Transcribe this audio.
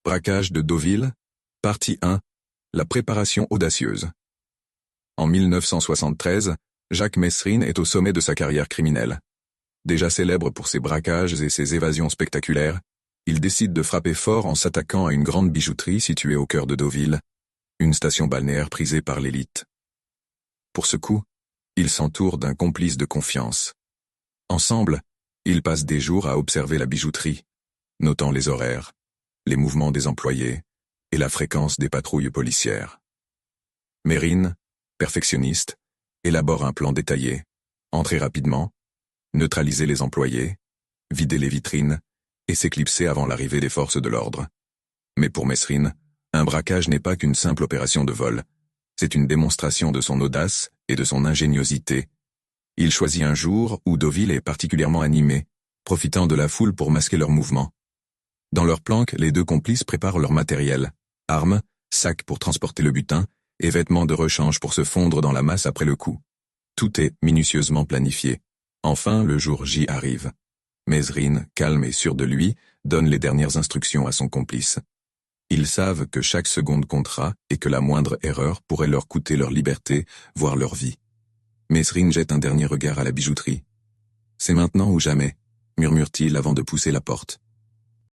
Braquage de Deauville, partie 1, la préparation audacieuse. En 1973, Jacques Messrine est au sommet de sa carrière criminelle. Déjà célèbre pour ses braquages et ses évasions spectaculaires, il décide de frapper fort en s'attaquant à une grande bijouterie située au cœur de Deauville, une station balnéaire prisée par l'élite. Pour ce coup, il s'entoure d'un complice de confiance. Ensemble, ils passent des jours à observer la bijouterie, notant les horaires, les mouvements des employés et la fréquence des patrouilles policières. Mérine, perfectionniste, élabore un plan détaillé, entrer rapidement, neutraliser les employés, vider les vitrines et s'éclipser avant l'arrivée des forces de l'ordre. Mais pour Messrine, un braquage n'est pas qu'une simple opération de vol, c'est une démonstration de son audace et de son ingéniosité. Il choisit un jour où Deauville est particulièrement animée, profitant de la foule pour masquer leurs mouvements. Dans leur planque, les deux complices préparent leur matériel, armes, sacs pour transporter le butin, et vêtements de rechange pour se fondre dans la masse après le coup. Tout est minutieusement planifié. Enfin, le jour J arrive. Messrine, calme et sûr de lui, donne les dernières instructions à son complice. Ils savent que chaque seconde comptera et que la moindre erreur pourrait leur coûter leur liberté, voire leur vie. Messrine jette un dernier regard à la bijouterie. « C'est maintenant ou jamais » murmure-t-il avant de pousser la porte.